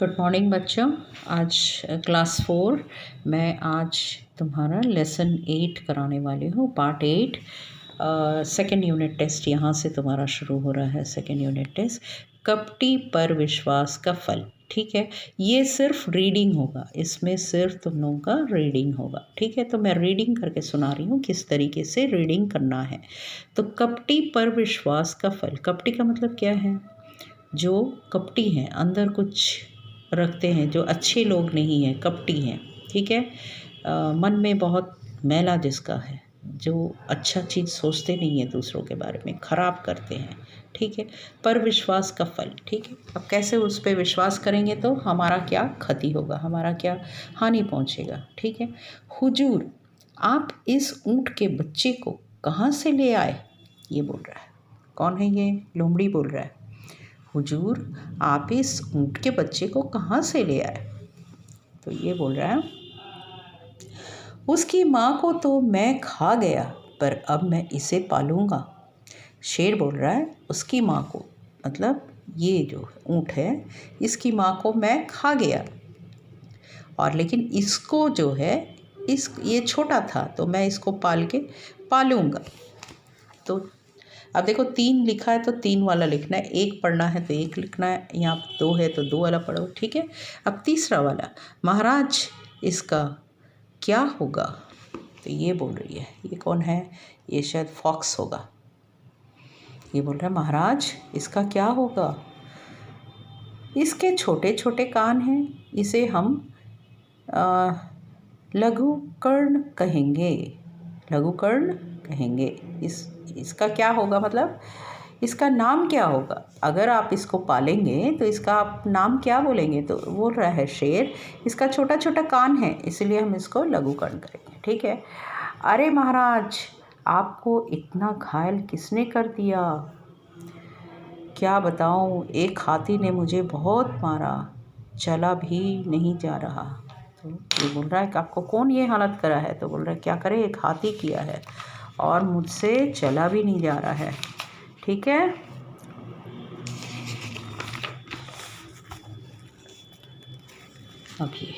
Good morning बच्चों। आज class 4 मैं आज तुम्हारा लेसन 8 कराने वाली हूँ, पार्ट 8। सेकेंड यूनिट टेस्ट यहाँ से तुम्हारा शुरू हो रहा है। सेकेंड यूनिट टेस्ट, कपटी पर विश्वास का फल। ठीक है, ये सिर्फ रीडिंग होगा, इसमें सिर्फ तुम लोगों का रीडिंग होगा। ठीक है, तो मैं रीडिंग करके सुना रही हूँ किस तरीके से रीडिंग करना है। तो कपटी पर विश्वास का फल। कपटी का मतलब क्या है? जो कपटी हैं, अंदर कुछ रखते हैं, जो अच्छे लोग नहीं हैं, कपटी हैं। ठीक है, मन में बहुत मैला जिसका है, जो अच्छा चीज़ सोचते नहीं है, दूसरों के बारे में खराब करते हैं। ठीक है, पर विश्वास का फल। ठीक है, अब कैसे उस पर विश्वास करेंगे तो हमारा क्या क्षति होगा, हमारा क्या हानि पहुंचेगा। ठीक है, हुजूर आप इस ऊँट के बच्चे को कहाँ से ले आए? ये बोल रहा है। कौन है ये? लोमड़ी बोल रहा है। हुजूर आप इस ऊँट के बच्चे को कहाँ से ले आए? तो ये बोल रहा है, उसकी माँ को तो मैं खा गया, पर अब मैं इसे पालूंगा। शेर बोल रहा है, उसकी माँ को, मतलब ये जो ऊँट है, इसकी माँ को मैं खा गया, और लेकिन इसको जो है, ये छोटा था तो मैं इसको पाल के पालूंगा। तो अब देखो 3 लिखा है तो 3 वाला लिखना है, 1 पढ़ना है तो 1 लिखना है, यहाँ 2 है तो 2 वाला पढ़ो। ठीक है, अब तीसरा वाला, महाराज इसका क्या होगा? तो ये बोल रही है, ये कौन है? ये शायद फॉक्स होगा। ये बोल रहा है, महाराज इसका क्या होगा? इसके छोटे छोटे कान हैं, इसे हम लघु कर्ण कहेंगे। लघु कर्ण कहेंगे। इसका क्या होगा, मतलब इसका नाम क्या होगा? अगर आप इसको पालेंगे तो इसका आप नाम क्या बोलेंगे? तो बोल रहा है शेर, इसका छोटा छोटा कान है, इसलिए हम इसको लघु कर्ण करेंगे। ठीक है, अरे महाराज आपको इतना घायल किसने कर दिया? क्या बताऊं, एक हाथी ने मुझे बहुत मारा, चला भी नहीं जा रहा। तो ये बोल रहा है कि आपको कौन ये हालत करा है? तो बोल रहा है, क्या करे, एक हाथी किया है और मुझसे चला भी नहीं जा रहा है। ठीक है, अब ये,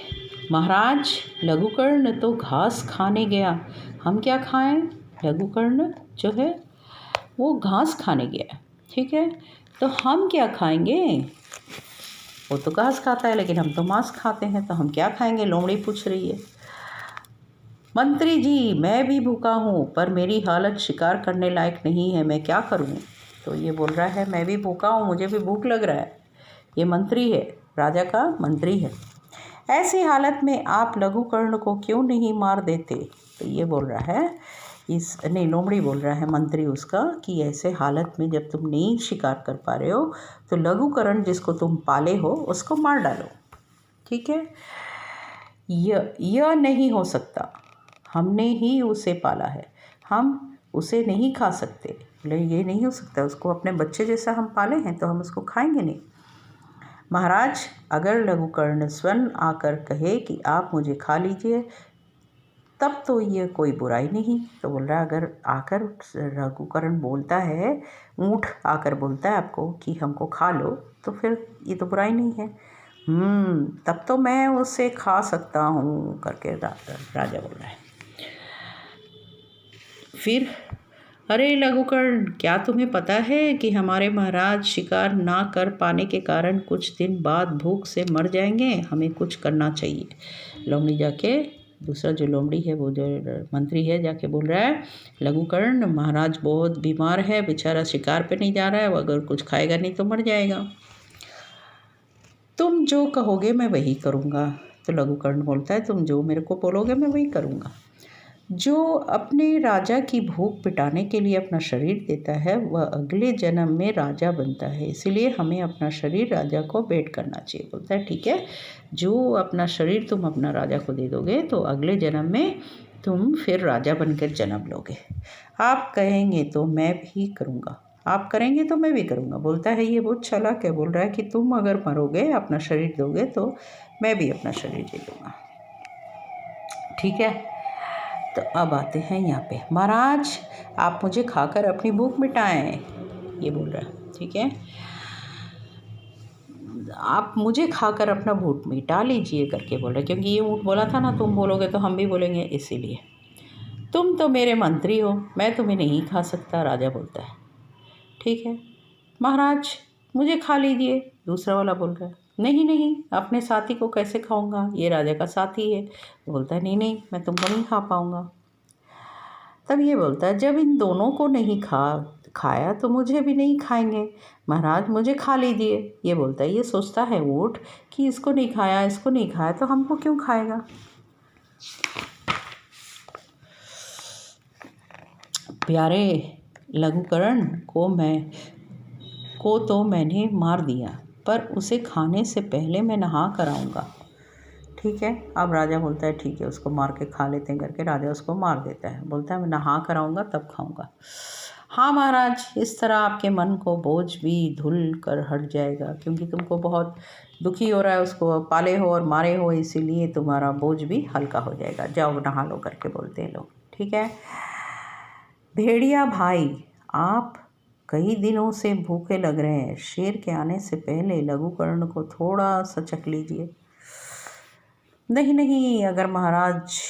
महाराज लघुकर्ण तो घास खाने गया, हम क्या खाएं? लघुकर्ण जो है वो घास खाने गया। ठीक है, तो हम क्या खाएंगे? वो तो घास खाता है, लेकिन हम तो मांस खाते हैं, तो हम क्या खाएंगे? लोमड़ी पूछ रही है। मंत्री जी मैं भी भूखा हूँ, पर मेरी हालत शिकार करने लायक नहीं है, मैं क्या करूँ? तो ये बोल रहा है, मैं भी भूखा हूँ, मुझे भी भूख लग रहा है। ये मंत्री है, राजा का मंत्री है। ऐसी हालत में आप लघुकर्ण को क्यों नहीं मार देते? तो ये बोल रहा है, नहीं, लोमड़ी बोल रहा है मंत्री उसका, कि ऐसे हालत में जब तुम नहीं शिकार कर पा रहे हो तो लघुकर्ण जिसको तुम पाले हो उसको मार डालो। ठीक है, यह नहीं हो सकता, हमने ही उसे पाला है, हम उसे नहीं खा सकते। ये नहीं हो सकता, उसको अपने बच्चे जैसा हम पाले हैं तो हम उसको खाएंगे नहीं। महाराज अगर लघुकर्ण स्वयं आकर कहे कि आप मुझे खा लीजिए, तब तो ये कोई बुराई नहीं। तो बोल रहा है, अगर आकर लघुकर्ण बोलता है, ऊँट आकर बोलता है आपको कि हमको खा लो, तो फिर ये तो बुराई नहीं है। तब तो मैं उसे खा सकता हूँ करके राजा बोल रहा है। फिर, अरे लघुकर्ण क्या तुम्हें पता है कि हमारे महाराज शिकार ना कर पाने के कारण कुछ दिन बाद भूख से मर जाएंगे, हमें कुछ करना चाहिए। लोमड़ी जाके, दूसरा जो लोमड़ी है, वो जो मंत्री है, जाके बोल रहा है, लघुकर्ण महाराज बहुत बीमार है, बेचारा शिकार पे नहीं जा रहा है, वो अगर कुछ खाएगा नहीं तो मर जाएगा। तुम जो कहोगे मैं वही करूँगा। तो लघुकर्ण बोलता है, तुम जो मेरे को बोलोगे मैं वही करूँगा। जो अपने राजा की भूख मिटाने के लिए अपना शरीर देता है वह अगले जन्म में राजा बनता है, इसलिए हमें अपना शरीर राजा को भेंट करना चाहिए। बोलता है, ठीक है, जो अपना शरीर तुम अपना राजा को दे दोगे तो अगले जन्म में तुम फिर राजा बनकर जन्म लोगे। आप कहेंगे तो मैं भी करूँगा, आप करेंगे तो मैं भी करूँगा। बोलता है, ये बहुत चालाक है, बोल रहा है कि तुम अगर मरोगे, अपना शरीर दोगे, तो मैं भी अपना शरीर दे दूँगा। ठीक है, तो अब आते हैं यहाँ पे, महाराज आप मुझे खाकर अपनी भूख मिटाएं, ये बोल रहा है। ठीक है, आप मुझे खाकर अपना भूत मिटा लीजिए करके बोल रहे, क्योंकि ये ऊँट बोला था ना तुम बोलोगे तो हम भी बोलेंगे, इसीलिए। तुम तो मेरे मंत्री हो, मैं तुम्हें नहीं खा सकता, राजा बोलता है। ठीक है महाराज, मुझे खा लीजिए, दूसरा वाला बोल रहा है। नहीं नहीं, अपने साथी को कैसे खाऊंगा, ये राजा का साथी है। बोलता है नहीं नहीं, मैं तुमको नहीं खा पाऊंगा। तब ये बोलता है, जब इन दोनों को नहीं खाया तो मुझे भी नहीं खाएंगे, महाराज मुझे खा लीजिए। ये बोलता है, ये सोचता है ऊँट कि इसको नहीं खाया तो हमको क्यों खाएगा। प्यारे लघुकरण को तो मैंने मार दिया, पर उसे खाने से पहले मैं नहा कर आऊँगा। ठीक है, अब राजा बोलता है ठीक है, उसको मार के खा लेते हैं करके राजा उसको मार देता है। बोलता है मैं नहा कर आऊँगा तब खाऊँगा। हाँ महाराज, इस तरह आपके मन को बोझ भी धुल कर हट जाएगा, क्योंकि तुमको बहुत दुखी हो रहा है, उसको पाले हो और मारे हो, इसीलिए तुम्हारा बोझ भी हल्का हो जाएगा। जाओ नहा लो करके बोलते हैं लोग। ठीक है, भेड़िया भाई, आप कई दिनों से भूखे लग रहे हैं, शेर के आने से पहले लघुकर्ण को थोड़ा सा चख लीजिए। नहीं नहीं, अगर महाराज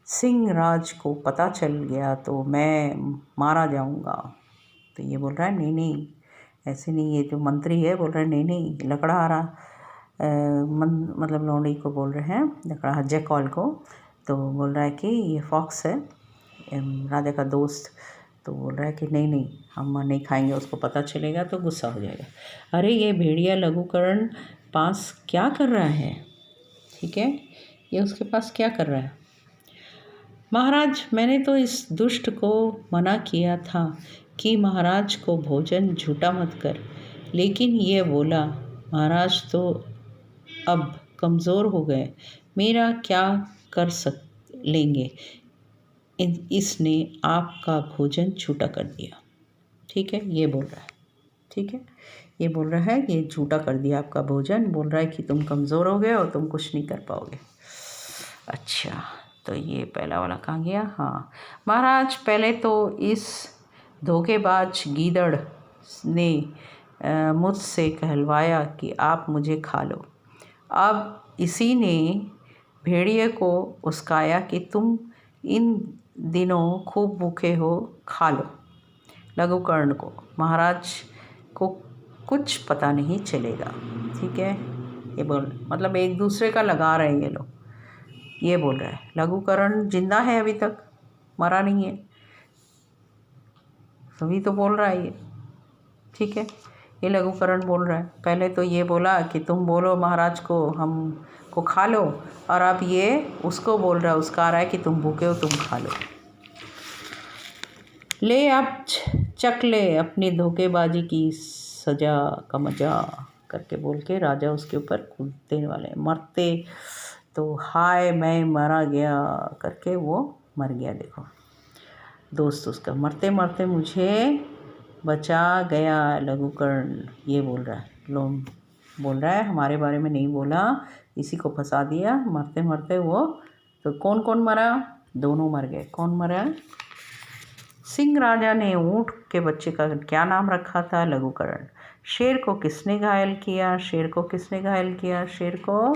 सिंह राज को पता चल गया तो मैं मारा जाऊंगा। तो ये बोल रहा है नहीं नहीं, ऐसे नहीं। ये जो मंत्री है बोल रहा है नहीं नहीं, लकड़हारा मतलब लौंडी को बोल रहे हैं, लकड़हारा जैकॉल को। तो बोल रहा है कि ये फॉक्स है, राजा का दोस्त। तो बोल रहा है कि नहीं नहीं, हम नहीं खाएंगे, उसको पता चलेगा तो गुस्सा हो जाएगा। अरे ये भेड़िया लघुकरण पास क्या कर रहा है। ठीक है, ये उसके पास क्या कर रहा है। महाराज, मैंने तो इस दुष्ट को मना किया था कि महाराज को भोजन झूठा मत कर, लेकिन ये बोला महाराज तो अब कमज़ोर हो गए, मेरा क्या कर लेंगे, इसने आपका भोजन झूठा कर दिया। ठीक है, ये बोल रहा है। ठीक है, ये बोल रहा है कि झूठा कर दिया आपका भोजन, बोल रहा है कि तुम कमज़ोर हो गए और तुम कुछ नहीं कर पाओगे। अच्छा, तो ये पहला वाला कहाँ गया। हाँ महाराज, पहले तो इस धोखेबाज गीदड़ ने मुझसे कहलवाया कि आप मुझे खा लो। अब इसी ने भेड़िए को उस्काया कि तुम इन दिनों खूब भूखे हो, खा लो। लघुकर्ण को महाराज को कुछ पता नहीं चलेगा। ठीक है, ये बोल मतलब एक दूसरे का लगा रहे हैं ये लोग। ये बोल रहा है लघुकर्ण जिंदा है, अभी तक मरा नहीं है, तभी तो बोल रहा है ये। ठीक है, ये लघुकर्ण बोल रहा है। पहले तो ये बोला कि तुम बोलो महाराज को हम को खा लो, और अब ये उसको बोल रहा है, उसका आ रहा है कि तुम भूखे हो, तुम खा लो। ले अब चख ले अपनी धोखेबाजी की सजा का मजा करके बोल के राजा उसके ऊपर कूदने वाले, मरते तो हाय मैं मारा गया करके वो मर गया। देखो दोस्त, उसका मरते मरते मुझे बचा गया लघुकर्ण, ये बोल रहा है। बोल रहा है हमारे बारे में नहीं बोला, इसी को फंसा दिया। मरते मरते वो तो कौन कौन मरा, दोनों मर गए। कौन मरा। सिंह राजा ने ऊँट के बच्चे का क्या नाम रखा था, लघुकर्ण। शेर को किसने घायल किया, शेर को किसने घायल किया, शेर को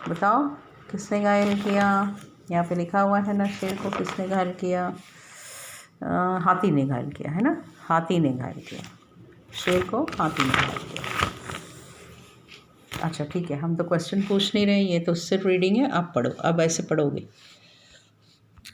बताओ किसने घायल किया। यहाँ पे लिखा हुआ है ना, शेर को किसने घायल किया, हाथी ने घायल किया है ना, हाथी ने घायल किया, शेर को हाथी ने घायल किया। अच्छा ठीक है, हम तो क्वेश्चन पूछ नहीं रहे, ये तो सिर्फ रीडिंग है, आप पढ़ो। अब ऐसे पढ़ोगे,